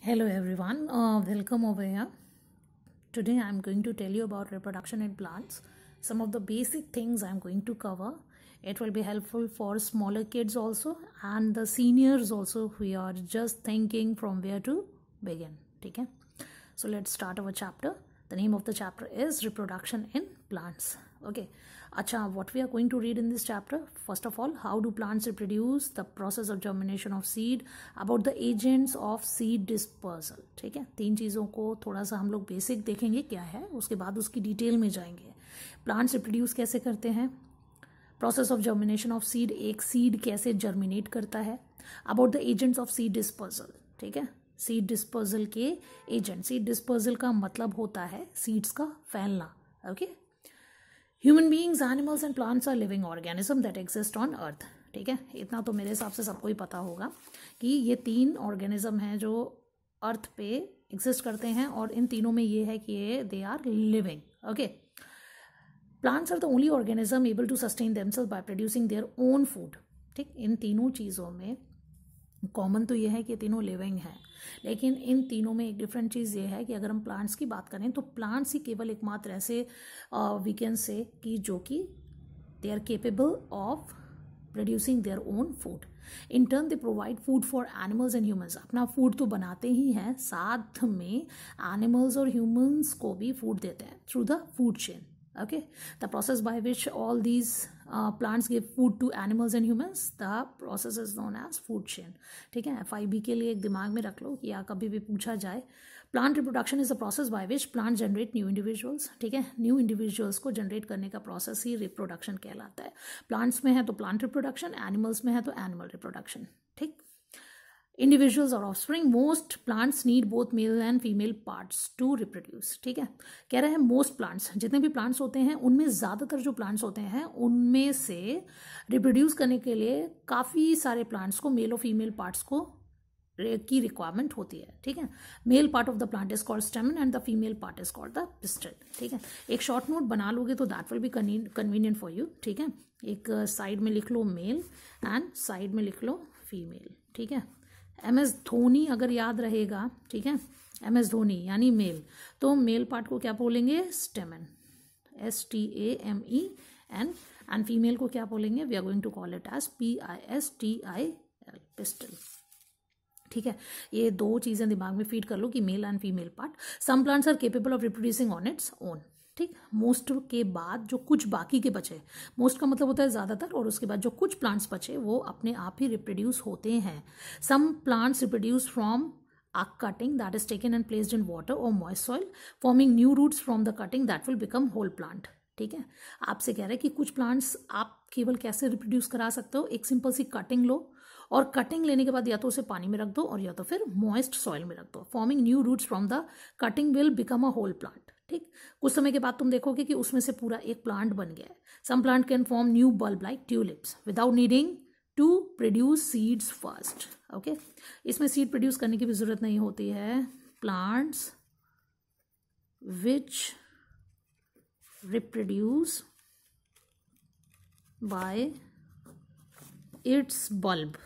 Hello everyone, welcome over here. Today I'm going to tell you about reproduction in plants. Some of the basic things I'm going to cover. It will be helpful for smaller kids also and the seniors also who are just thinking from where to begin. Okay? So let's start our chapter. The name of the chapter is Reproduction in Plants. Okay. Acha, what we are going to read in this chapter? First of all, how do plants reproduce, the process of germination of seed, about the agents of seed dispersal. ठीक है, तीन चीज़ों को थोड़ा सा हम लोग basic देखेंगे क्या है, उसके बाद उसकी डिटेल में जाएंगे. प्लांट्स रिप्रोड्यूस कैसे करते हैं, process of germination of seed, एक सीड कैसे जर्मिनेट करता है, about the agents of seed dispersal. ठीक है, सीड डिस्पर्सल के एजेंट. सीड डिस्पर्सल का मतलब होता है सीड्स का फैलना. Okay, human beings, animals and plants are living organism that exist on earth. ठीक है, इतना तो मेरे हिसाब से सबको ही पता होगा कि ये तीन ऑर्गेनिज्म हैं जो अर्थ पे एग्जिस्ट करते हैं और इन तीनों में ये है कि ये they are living. Okay, plants are the only organism able to sustain themselves by producing their own food. ठीक, इन तीनों चीज़ों में कॉमन तो ये है कि तीनों लिविंग हैं, लेकिन इन तीनों में एक डिफरेंट चीज़ ये है कि अगर हम प्लांट्स की बात करें तो प्लांट्स ही केवल एकमात्र ऐसे वी कैन से कि जो कि they are capable of producing their own food. In turn they provide food for animals and humans. अपना फूड तो बनाते ही हैं, साथ में एनिमल्स और ह्यूमंस को भी फूड देते हैं through the food chain. Okay, the process by which all these plants give food to animals and humans, the process is known as food chain. ठीक है, FIB के लिए एक दिमाग में रख लो कि या कभी भी पूछा जाए. Plant reproduction is the process by which plant generate new individuals. ठीक है, न्यू इंडिविजुअल्स को जनरेट करने का प्रोसेस ही रिप्रोडक्शन कहलाता है. प्लांट्स में है तो प्लांट रिप्रोडक्शन, एनिमल्स में है तो एनिमल रिप्रोडक्शन. ठीक, इंडिविजुअल्स और offspring. Most plants need both male and female parts to reproduce. ठीक है, कह रहे हैं मोस्ट प्लांट्स, जितने भी प्लांट्स होते हैं उनमें ज़्यादातर जो प्लांट्स होते हैं उनमें से रिप्रोड्यूस करने के लिए काफ़ी सारे प्लांट्स को मेल और फीमेल पार्ट्स को की रिक्वायरमेंट होती है. ठीक है, male part of the plant is called स्टेमन and the female part is called the pistol. ठीक है, एक शॉर्ट नोट बना लोगे तो that will be convenient for you. ठीक है, एक साइड में लिख लो मेल एंड साइड में लिख लो फीमेल. ठीक है, MS धोनी अगर याद रहेगा. ठीक है, MS धोनी यानी मेल, तो मेल पार्ट को क्या बोलेंगे, स्टेमन, STAMEN, एंड फीमेल को क्या बोलेंगे, we are going to call it as PISTIL, pistil. ठीक है, ये दो चीज़ें दिमाग में फीड कर लो कि male and female part. Some plants are capable of reproducing on its own. ठीक, मोस्ट के बाद जो कुछ बाकी के बचे, मोस्ट का मतलब होता है ज़्यादातर, और उसके बाद जो कुछ प्लांट्स बचे वो अपने आप ही रिप्रोड्यूस होते हैं. Some plants reproduce from a cutting that is taken and placed in water or moist soil, forming new roots from the cutting that will become whole plant. ठीक है, आपसे कह रहे हैं कि कुछ प्लांट्स आप केवल कैसे रिप्रोड्यूस करा सकते हो, एक सिंपल सी कटिंग लो और कटिंग लेने के बाद या तो उसे पानी में रख दो और या तो फिर मॉइस्ट सॉइल में रख दो. Forming new roots from the cutting will become a whole plant. ठीक, कुछ समय के बाद तुम देखोगे कि उसमें से पूरा एक प्लांट बन गया है. Some plant can form new bulb like tulips without needing to produce seeds first. Okay, इसमें सीड प्रोड्यूस करने की भी जरूरत नहीं होती है. Plants which reproduce by its bulb.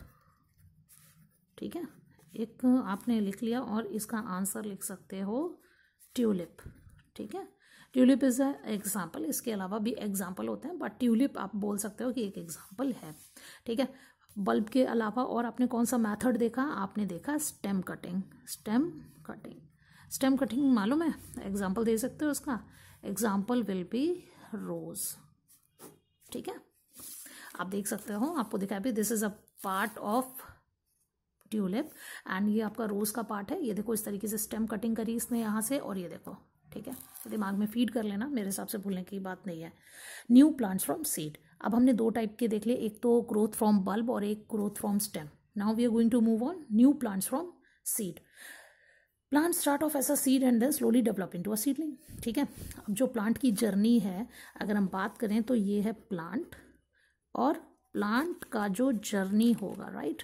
ठीक है, एक आपने लिख लिया और इसका आंसर लिख सकते हो ट्यूलिप. ठीक है, ट्यूलिप इज अ एग्जाम्पल. इसके अलावा भी एग्जाम्पल होते हैं बट ट्यूलिप आप बोल सकते हो कि एक एग्जाम्पल है. ठीक है, बल्ब के अलावा और आपने कौन सा मेथड देखा, आपने देखा stem cutting. Stem cutting, stem cutting मालूम है, एग्जाम्पल दे सकते हो उसका. एग्जाम्पल विल बी रोज. ठीक है, आप देख सकते हो, आपको दिखाया भी this is a part of tulip and ये आपका रोज का पार्ट है. ये देखो इस तरीके से स्टेम कटिंग करी इसने यहाँ से, और ये देखो. ठीक है, दिमाग में फीड कर लेना, मेरे हिसाब से भूलने की बात नहीं है. New plants from seed. अब हमने दो टाइप के देख लिए, एक तो ग्रोथ फ्रॉम बल्ब और एक growth from stem. Now we are going to move on new plants from seed. Plant start off as a seed and then slowly develop into a seedling. ठीक है, अब जो प्लांट की journey है अगर हम बात करें तो ये है प्लांट, और प्लांट का जो जर्नी होगा, राइट,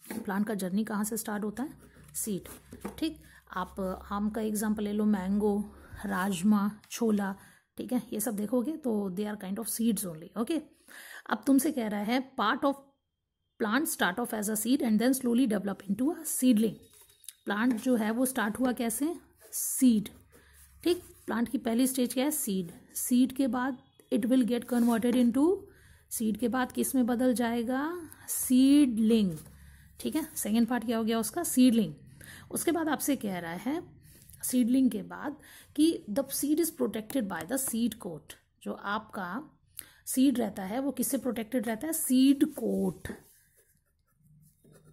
प्लांट का जर्नी कहाँ से स्टार्ट होता है, सीड. ठीक, आप आम का एग्जाम्पल ले लो, मैंगो, राजमा, छोला. ठीक है, ये सब देखोगे तो they are kind of seeds only. Okay, अब तुमसे कह रहा है part of plant start off as a seed and then slowly develop into a seedling. Plant जो है वो स्टार्ट हुआ कैसे, सीड, ठीक। प्लांट की पहली स्टेज क्या है, सीड। सीड के बाद it will get converted into, seed के बाद किस में बदल जाएगा, सीडलिंग, ठीक है। सेकेंड पार्ट क्या हो गया उसका, सीडलिंग। उसके बाद आपसे कह रहा है सीडलिंग के बाद कि the seed is protected by the seed coat. जो आपका सीड रहता है वो किससे प्रोटेक्टेड रहता है, seed coat.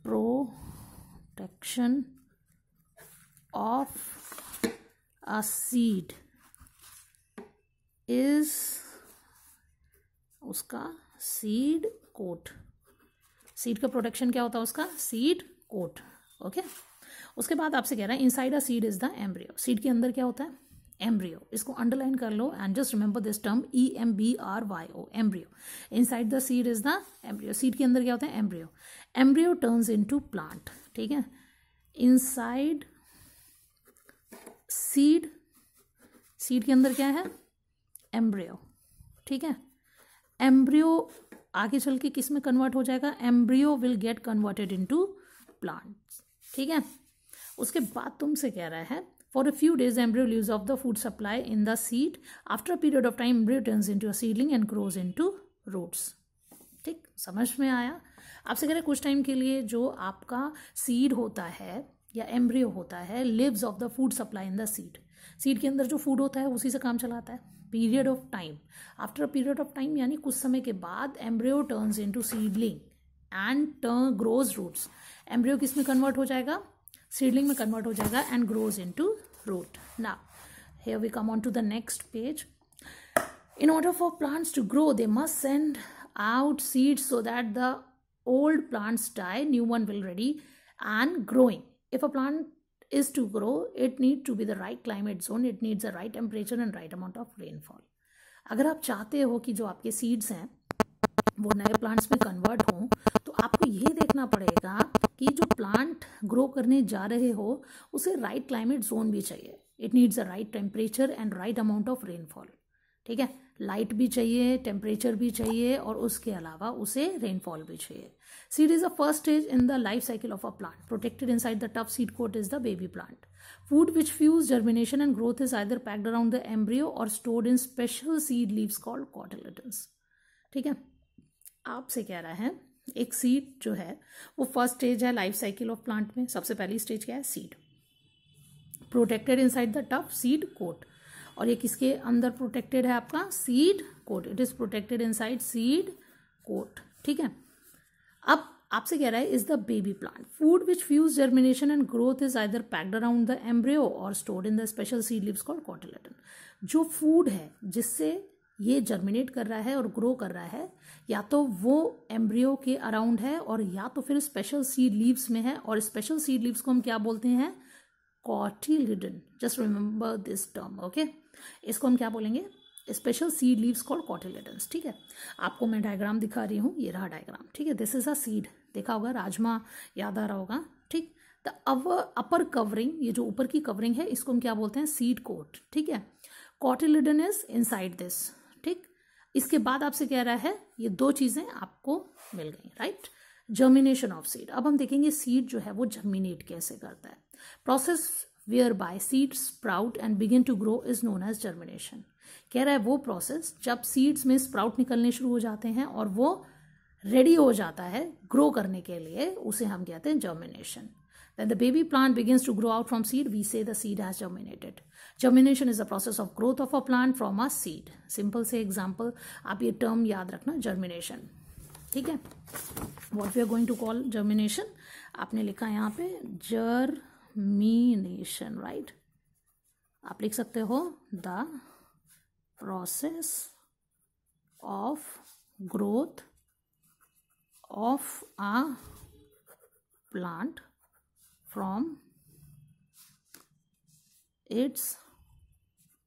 Protection of a seed is उसका सीड कोट। सीड का प्रोटेक्शन क्या होता है उसका, सीड कोट, ओके। उसके बाद आपसे कह रहा है inside a seed is the embryo. Seed के अंदर क्या होता है, एम्ब्रियो। इसको अंडरलाइन कर लो and just remember this term, EMBRYO, embryo. Inside the seed is the embryo. Seed के अंदर क्या होता है, embryo. Embryo turns into plant, ठीक है। इनसाइड सीड, सीड के अंदर क्या है, एम्ब्रियो, ठीक है। एम्ब्रियो आगे चल के किस में कन्वर्ट हो जाएगा, embryo will get converted into plants, ठीक है। उसके बाद तुमसे कह रहा है for a few days embryo lives off the food supply in the seed, after a period of time embryo turns into a seedling and grows into roots, ठीक। समझ में आया। आपसे कह रहे कुछ टाइम के लिए जो आपका सीड होता है या एम्ब्रियो होता है, lives off the food supply in the seed. Seed के अंदर जो फूड होता है उसी से काम चलाता है। Period of time, after a period of time यानी कुछ समय के बाद embryo turns into seedling and turn grows roots. Embryo किस में कन्वर्ट हो जाएगा, सीडलिंग में कन्वर्ट हो जाएगा and grows into root. Now here we come on to the next page. In order for plants to grow, they must send out seeds so that the old plants die, new one will ready and growing. If a plant is to grow, it needs to be the right climate zone, it needs the right temperature and right amount of rainfall. अगर आप चाहते हो कि जो आपके seeds हैं वो नए प्लांट्स में कन्वर्ट हों, तो आपको ये देखना पड़ेगा कि जो प्लांट ग्रो करने जा रहे हो उसे राइट क्लाइमेट जोन भी चाहिए। It needs a right temperature and right amount of rainfall, ठीक है। लाइट भी चाहिए, टेम्परेचर भी चाहिए और उसके अलावा उसे रेनफॉल भी चाहिए। Seed is the first stage in the life cycle of a plant. Protected inside the tough seed coat is the baby plant. Food which fuels germination and growth is either packed around the embryo or stored in special seed leaves called cotyledons, ठीक है। आपसे कह रहा है एक seed जो है वो फर्स्ट स्टेज है लाइफ साइकिल ऑफ प्लांट में। सबसे पहली स्टेज क्या है, seed. Protected inside the tough seed coat, और ये किसके अंदर प्रोटेक्टेड है आपका, seed coat. It is protected inside seed coat, ठीक है। अब आपसे कह रहा है is the baby plant. Food which fuels germination and growth is either packed around the embryo or stored in the special seed leaves called cotyledon. जो food है जिससे ये जर्मिनेट कर रहा है और ग्रो कर रहा है, या तो वो एम्ब्रियो के अराउंड है और या तो फिर स्पेशल सीड लीव्स में है, और स्पेशल सीड लीव्स को हम क्या बोलते हैं, cotyledon. Just remember this term, okay. इसको हम क्या बोलेंगे, special seed leaves called cotyledons, ठीक है। आपको मैं डायग्राम दिखा रही हूँ, ये रहा डायग्राम, ठीक है। दिस इज अ सीड, देखा होगा राजमा, याद आ रहा होगा, ठीक। द अपर कवरिंग, ये जो ऊपर की कवरिंग है इसको हम क्या बोलते हैं, सीड कोट, ठीक है। कॉटिलिडन इज इनसाइड दिस, ठीक। इसके बाद आपसे कह रहा है ये दो चीजें आपको मिल गई, राइट। Germination of seed. अब हम देखेंगे सीड जो है वो जर्मिनेट कैसे करता है। Process whereby seeds sprout and begin to grow is known as germination। कह रहा है वो प्रोसेस जब सीड्स में स्प्राउट निकलने शुरू हो जाते हैं और वो रेडी हो जाता है ग्रो करने के लिए, उसे हम कहते हैं germination. When the baby plant begins to grow out from seed, we say the seed has germinated. Germination is the process of growth of a plant from a seed. Simple से example, आप ये term याद रखना, germination, ठीक है। What we are going to call germination, आपने लिखा यहाँ पे germination, right? आप लिख सकते हो the process of growth of a plant from its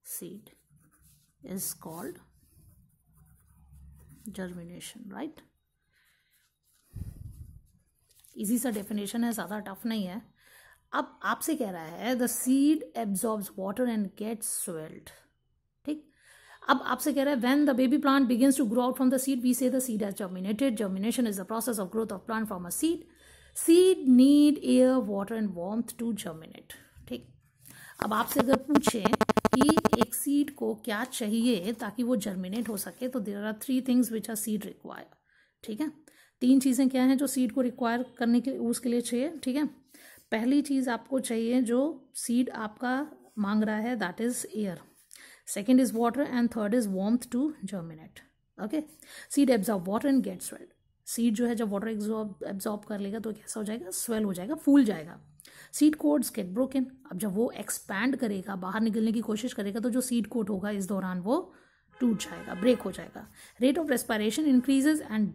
seed is called germination, right? Easy सा डेफिनेशन है, ज़्यादा टफ नहीं है। अब आपसे कह रहा है the seed absorbs water and gets swelled, ठीक। अब आपसे कह रहा है when the baby plant begins to grow out from the seed, we say the seed has germinated. Germination is the process of growth of plant from a seed. Seed need air, water and warmth to germinate. ठीक, अब आपसे अगर पूछे कि एक seed को क्या चाहिए ताकि वो जर्मिनेट हो सके, तो there are 3 things which are seed require. ठीक है, 3 चीज़ें क्या हैं जो सीड को रिक्वायर करने के उसके लिए चाहिए। ठीक है, पहली चीज़ आपको चाहिए जो सीड आपका मांग रहा है, that is air. Second is water and third is warmth to germinate. Okay, seed absorb water and get swelled. Seed जो है जब वाटर एब्जॉर्ब कर लेगा तो कैसा हो जाएगा, स्वेल हो जाएगा, फूल जाएगा। सीड कोड्स गेट ब्रोकन, अब जब वो एक्सपैंड करेगा, बाहर निकलने की कोशिश करेगा, तो जो सीड कोड होगा इस दौरान वो टूट जाएगा, ब्रेक हो जाएगा। Rate of respiration increases and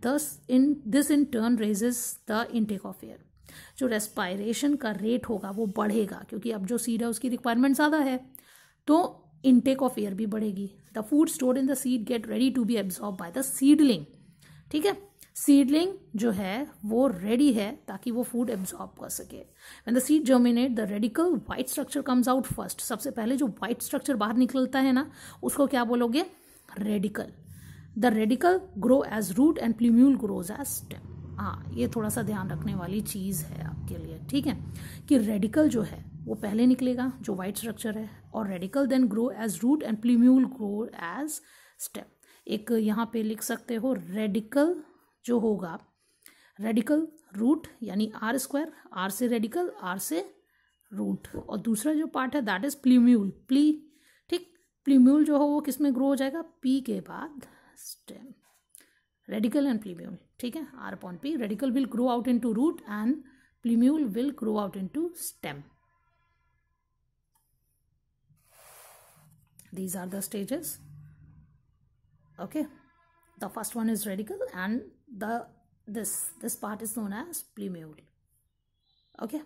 this in turn raises the intake of air. जो रेस्पायरेशन का रेट होगा वो बढ़ेगा, क्योंकि अब जो सीड है उसकी रिक्वायरमेंट ज़्यादा है, तो इनटेक ऑफ एयर भी बढ़ेगी। The food stored in the seed get ready to be absorb by the seedling. ठीक है, सीडलिंग जो है वो रेडी है ताकि वो फूड एब्जॉर्ब कर सके। When the seed germinate the radical white structure comes out first. सबसे पहले जो व्हाइट स्ट्रक्चर बाहर निकलता है ना, उसको क्या बोलोगे, radicle. The radicle grow as root and plumule grows as stem. हाँ, ये थोड़ा सा ध्यान रखने वाली चीज़ है आपके लिए। ठीक है, कि रेडिकल जो है वो पहले निकलेगा, जो व्हाइट स्ट्रक्चर है, और radical then grow as root and plumule grow as stem. एक यहाँ पे लिख सकते हो, रेडिकल जो होगा, रेडिकल रूट यानी आर स्क्वायर, आर से रेडिकल, आर से रूट, और दूसरा जो पार्ट है दैट इज प्ल्यूम्यूल, प्ली। ठीक, प्ल्यूम्यूल जो हो वो किस में ग्रो हो जाएगा, पी के बाद स्टेम। Radical and plumule. ठीक है, R upon P, radical will grow out into root and plumule will grow out into stem. These are the stages. Okay, the first one is radical and this part is known as plumule. Okay,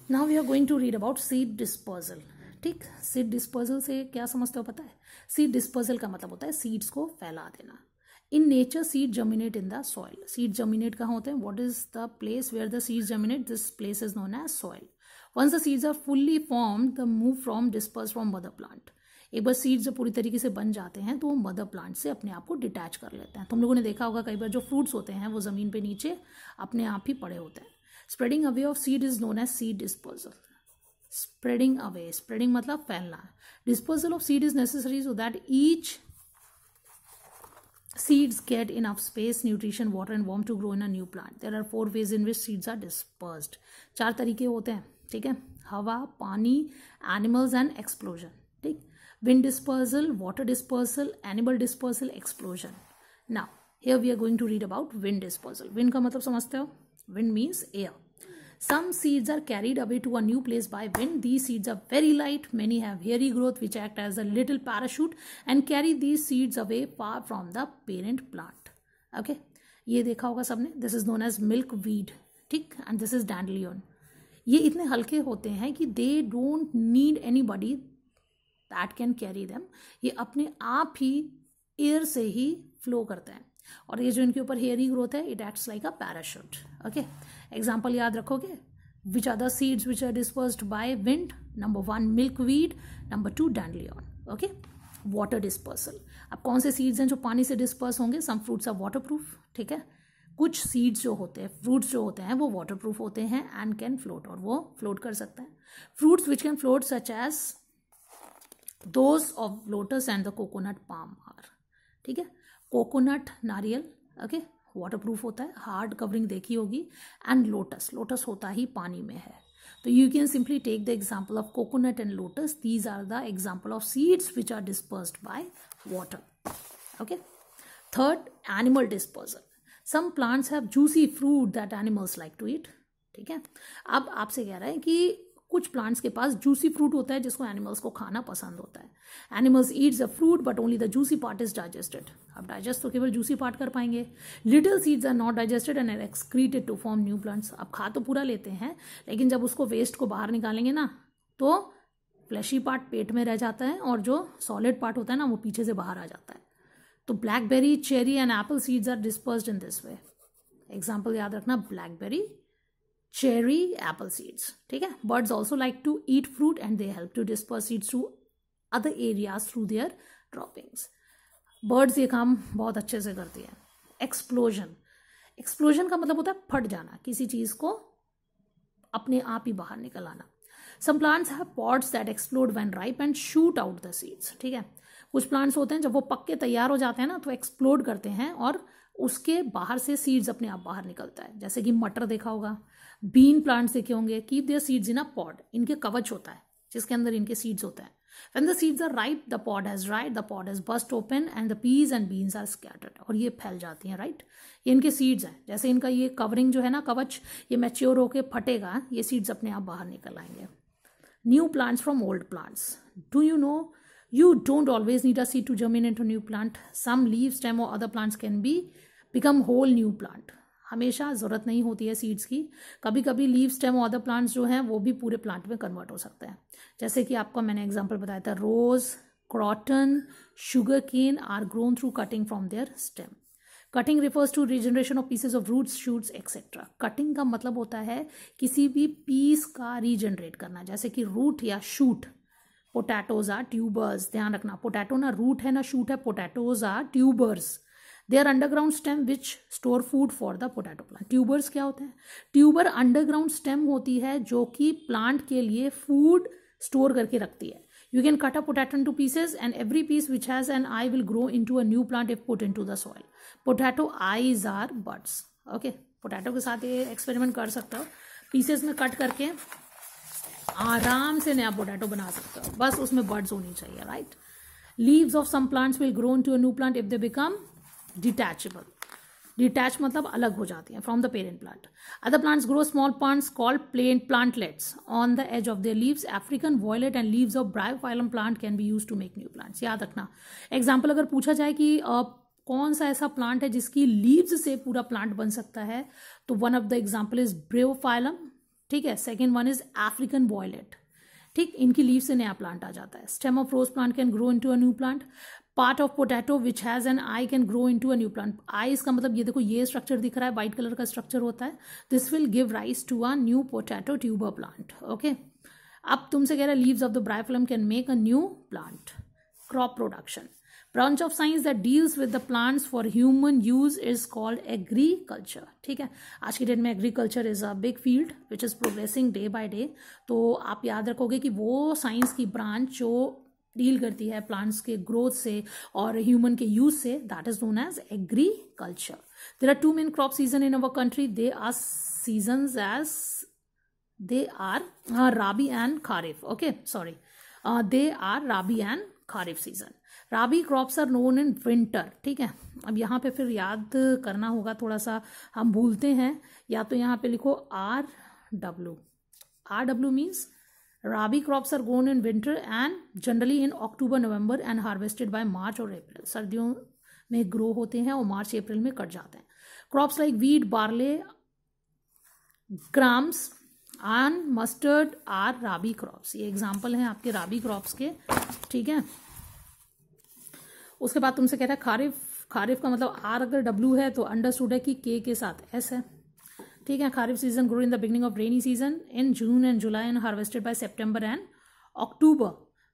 now we are going to read about seed dispersal. ठीक, seed dispersal से क्या समझते हो पता है? Seed dispersal का मतलब होता है सीड्स को फैला देना। In nature seed germinate in the soil. Seed germinate कहाँ होते हैं? What is the place where the seeds germinate? This place is known as soil. Once the seeds are fully formed the move from disperse from mother plant. एक बार seeds जब पूरी तरीके से बन जाते हैं तो वो मदर प्लांट से अपने आप को डिटैच कर लेते हैं। तुम लोगों ने देखा होगा कई बार जो फ्रूट्स होते हैं वो जमीन पे नीचे अपने आप ही पड़े होते हैं। Spreading away of seed is known as seed dispersal. Spreading away, spreading मतलब फैलना। Dispersal of seed is necessary so that each seeds get enough space, nutrition, water and warmth to grow in a new plant. There are 4 ways in which seeds are dispersed. 4 तरीके होते हैं। ठीक है, हवा, पानी, animals and explosion. ठीक, wind dispersal, water dispersal, animal dispersal, explosion. Now here we are going to read about wind dispersal. Wind का मतलब समझते हो? Wind means air. Some seeds are carried away to a new place by wind. These seeds are very light. Many have hairy growth which act as a little parachute and carry these seeds away far from the parent plant. Okay, ये देखा होगा सबने। This is known as milkweed. ठीक, and this is dandelion. ये इतने हल्के होते हैं कि they don't need anybody that can carry them. ये अपने आप ही एयर से ही फ्लो करते हैं। और ये जो इनके ऊपर हेयरी ग्रोथ है, it acts like a parachute. Okay, example याद रखोगे। Which are the seeds which are dispersed by wind? Number 1 milkweed, number 2 dandelion. Okay, water dispersal. अब कौन से सीड्स हैं जो पानी से डिस्पर्स होंगे? Some fruits are water proof. ठीक है, कुछ सीड्स जो होते हैं, फ्रूट्स जो होते हैं वो वाटर प्रूफ होते हैं एंड कैन फ्लोट, और वो फ्लोट कर सकते हैं। Fruits which can float such as those of lotus and the coconut palm are. ठीक है, कोकोनट नारियल, ओके, वाटर प्रूफ होता है, हार्ड कवरिंग देखी होगी। एंड लोटस, लोटस होता ही पानी में है। तो you can simply take the example of coconut and lotus. These are the example of seeds which are dispersed by water. Okay, third, animal dispersal. Some plants have juicy fruit that animals like to eat. ठीक है, अब आपसे कह रहा है कि कुछ plants के पास जूसी फ्रूट होता है जिसको एनिमल्स को खाना पसंद होता है। Animals eats the fruit but only the juicy part is digested. अब डाइजेस्ट तो केवल जूसी पार्ट कर पाएंगे। Little seeds are not digested and are excreted to form new plants. अब खा तो पूरा लेते हैं, लेकिन जब उसको वेस्ट को बाहर निकालेंगे ना, तो फ्लैशी पार्ट पेट में रह जाता है और जो सॉलिड पार्ट होता है ना वो पीछे से बाहर आ जाता है। तो blackberry, cherry and apple seeds are dispersed in this way. Example याद रखना, ब्लैकबेरी, cherry, apple seeds. ठीक है, birds also like to eat fruit and they help to disperse seeds to other areas through their droppings. Birds ये काम बहुत अच्छे से करती है। एक्सप्लोजन, एक्सप्लोजन का मतलब होता है फट जाना, किसी चीज़ को अपने आप ही बाहर निकल आना। Some plants have pods that explode when ripe and shoot out the seeds, ठीक है। कुछ प्लांट्स होते हैं जब वो पक के तैयार हो जाते हैं ना तो एक्सप्लोड करते हैं और उसके बाहर से सीड्स अपने आप बाहर निकलता है। जैसे कि मटर देखा होगा, बीन प्लांट्स देखे होंगे, keep their seeds in a pod, इनके कवच होता है जिसके अंदर इनके सीड्स होते हैं। When the seeds are ripe, the pod has dried, the pod is burst open and the peas and beans are scattered, और ये फैल जाती हैं, राइट। ये इनके सीड्स हैं। जैसे इनका ये कवरिंग जो है ना, कवच, ये मैच्योर होके फटेगा, ये सीड्स अपने आप बाहर निकल आएंगे। New plants from old plants, do you know you don't always need a seed to germinate a new plant. Some leaf, stem or other plants can become whole new plant. हमेशा ज़रूरत नहीं होती है सीड्स की, कभी कभी leave, stem और other plants जो हैं वो भी पूरे प्लांट में कन्वर्ट हो सकते हैं। जैसे कि आपको मैंने एग्जांपल बताया था, rose, croton, sugar cane are grown through cutting from their stem. Cutting refers to regeneration of pieces of roots, shoots etcetera. Cutting का मतलब होता है किसी भी पीस का रीजनरेट करना, जैसे कि रूट या शूट। पोटैटोज आर ट्यूबर्स, ध्यान रखना, पोटैटो ना रूट है ना शूट है, potatoes are tubers. They are underground stem which store food for the potato plant. Tubers क्या होते हैं? ट्यूबर अंडरग्राउंड स्टेम होती है जो कि प्लांट के लिए फूड स्टोर करके रखती है। You can cut a potato into pieces and every piece which has an eye will grow into a new plant if put into the soil. Potato eyes are buds, okay. Potato के साथ ये experiment कर सकते हो, pieces में cut करके आराम से नया पोटैटो बना सकते हो, बस उसमें बर्ड्स होनी चाहिए, right. Leaves of some plants will grow into a new plant if they become detachable. Detach मतलब अलग हो जाती हैं from the parent plant. Other plants grow small plants called plain plantlets on the edge of their leaves. African violet and leaves of bryophyllum plant can be used to make new plants. याद रखना, example अगर पूछा जाए कि कौन सा ऐसा plant है जिसकी लीव्स से पूरा प्लांट बन सकता है, तो one of the example is bryophyllum, ठीक है। Second one is African violet, ठीक, इनकी लीव से नया प्लांट आ जाता है। Stem of rose plant can grow into a new plant. Part of potato which has an eye can grow into a new plant. Eye इसका मतलब ये देखो, ये स्ट्रक्चर दिख रहा है, व्हाइट कलर का स्ट्रक्चर होता है। This will give rise to a new potato tuber plant, okay. अब तुमसे कह रहा है leaves of the bryophyllum can make a new plant. Crop production, branch of science that deals with the plants for human use is called agriculture, ठीक है। आज की date में agriculture is a big field which is progressing day by day. तो आप याद रखोगे कि वो साइंस की ब्रांच जो डील करती है प्लांट्स के ग्रोथ से और ह्यूमन के यूज से, that is known as agriculture. There are two main crop season in our country. They are seasons as they are rabi and kharif, okay, sorry, they are rabi and kharif season. Rabi crops are known in winter, ठीक है। अब यहाँ पे फिर याद करना होगा, थोड़ा सा हम भूलते हैं, या तो यहाँ पे लिखो RW। RW means rabi crops are grown in winter and generally in October November and harvested by March और अप्रैल। सर्दियों में ग्रो होते हैं और मार्च अप्रैल में कट जाते हैं। Crops like wheat, barley, grams and mustard are rabi crops. ये एग्जाम्पल हैं आपके राबी क्रॉप्स के, ठीक है। उसके बाद तुमसे कह रहा है खारिफ। खारिफ का मतलब आर अगर डब्ल्यू है तो अंडरस्टूड है कि के साथ एस है, ठीक है। Kharif season grow in the beginning of rainy season in June and July and harvested by September and October.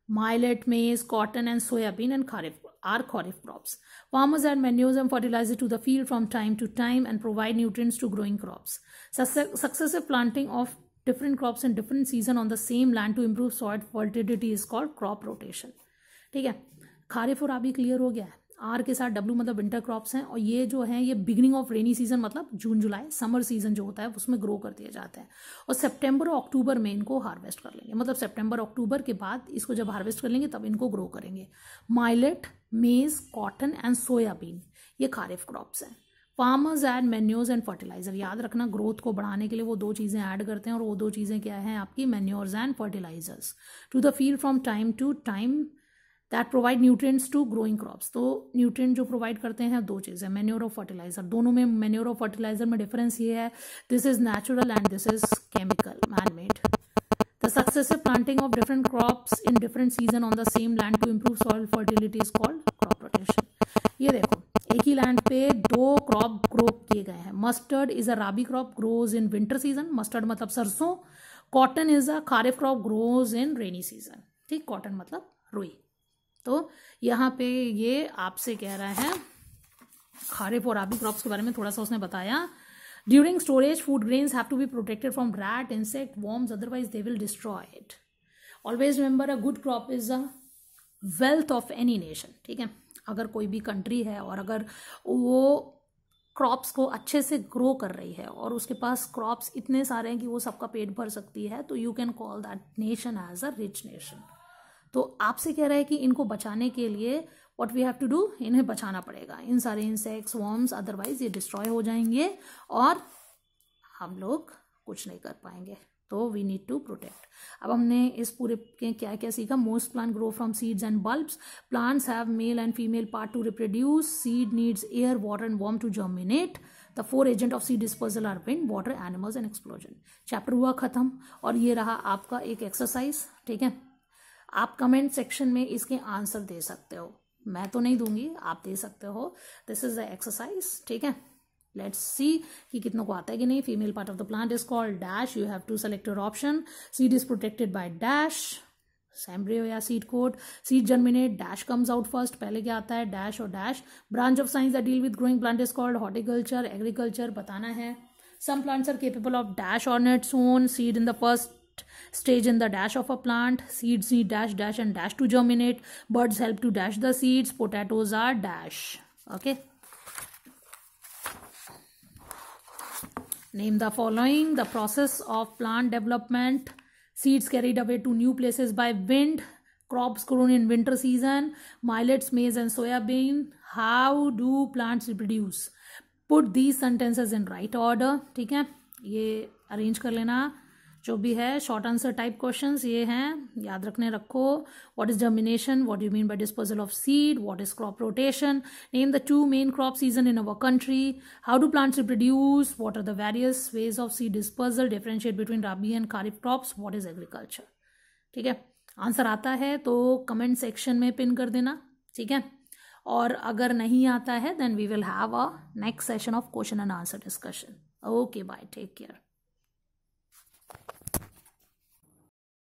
Millet, maize, cotton and soybean and kharif are kharif crops. Farmers add manures and fertilizer to the field from time to time and provide nutrients to growing crops. Successive planting of different crops in different season on the same land to improve soil fertility is called crop rotation. ठीक है, खारिफ और राबी clear हो गया है। Are के साथ W मतलब winter crops हैं, और ये जो है ये बिगिनिंग ऑफ रेनी सीजन मतलब जून जुलाई समर सीजन जो होता है उसमें ग्रो कर दिए जाते हैं, और सितंबर और अक्टूबर में इनको हार्वेस्ट कर लेंगे। मतलब सितंबर अक्टूबर के बाद इसको जब हार्वेस्ट कर लेंगे तब इनको ग्रो करेंगे। माइलेट, मेज, कॉटन एंड सोयाबीन ये खारिफ क्रॉप्स हैं। Farmers add manures and fertiliser. याद रखना, ग्रोथ को बढ़ाने के लिए वो दो चीज़ें ऐड करते हैं, और वो दो चीज़ें क्या हैं आपकी, manures and fertilisers to the field from time to time that provide nutrients to growing crops. तो न्यूट्रिएंट जो प्रोवाइड करते हैं दो चीज़ें, मैन्योर और फर्टिलाइजर। दोनों में मैन्योर और फर्टिलाइजर में डिफरेंस ये है, this is natural and this is chemical, man made. The successive planting of different crops in different season on the same land to improve soil fertility is called crop rotation. ये देखो, एक ही land पे दो crop grow किए गए हैं। Mustard is a rabi crop, grows in winter season, mustard मतलब सरसों। Cotton is a kharif crop, grows in rainy season. ठीक, कॉटन मतलब रुई। तो यहाँ पे ये आपसे कह रहा है खारिफ और राबी क्रॉप्स के बारे में थोड़ा सा उसने बताया. During storage food grains have to be protected from rat, insect, worms, otherwise they will destroy it. Always remember a good crop is a wealth of any nation. ठीक है, अगर कोई भी कंट्री है और अगर वो क्रॉप्स को अच्छे से ग्रो कर रही है और उसके पास क्रॉप्स इतने सारे हैं कि वो सबका पेट भर सकती है, तो you can call that nation as a rich nation. तो आपसे कह रहा है कि इनको बचाने के लिए what we have to do, इन्हें बचाना पड़ेगा. इन सारे इंसेक्ट्स, वॉर्म्स, अदरवाइज ये डिस्ट्रॉय हो जाएंगे और हम लोग कुछ नहीं कर पाएंगे. तो वी नीड टू प्रोटेक्ट. अब हमने इस पूरे के क्या क्या सीखा. Most plant grow from seeds and bulbs. Plants have male and female part to reproduce. Seed needs air, water and warm to germinate. The 4 agent of seed dispersal are wind, water, animals and explosion. Chapter हुआ खत्म. और ये रहा आपका एक exercise. ठीक है, आप कमेंट सेक्शन में इसके आंसर दे सकते हो. मैं तो नहीं दूंगी, आप दे सकते हो. This is the exercise. ठीक है, लेट्स सी कि कितनों को आता है कि नहीं. Female part of the plant is called dash. You have to select your option. Seed is protected by dash, embryo या seed coat. Seed germinate, dash comes out first. पहले क्या आता है, डैश और dash. Branch of science that deal with growing plant is called horticulture, agriculture. बताना है. Some plants are capable of dash on its own. Seed in the first stage in the dash of a plant. Seeds need dash dash and dash to germinate. Birds help to dash the seeds. Potatoes are dash. Okay, name the following. The process of plant development. Seeds carried away to new places by wind. Crops grown in winter season. Millets, maize and soya bean. How do plants reproduce? Put these sentences in right order. ठीक है, ये arrange कर लेना. जो भी है short answer type questions ये हैं, याद रखने रखो. What is germination, what you mean by disposal of seed, what is crop rotation, name the 2 main crop season in our country, how do plants reproduce, what are the various ways of seed dispersal, differentiate between rabi and kharif crops, what is agriculture. ठीक है, answer आता है तो comment section में pin कर देना. ठीक है, और अगर नहीं आता है then we will have a next session of question and answer discussion. Okay, bye, take care.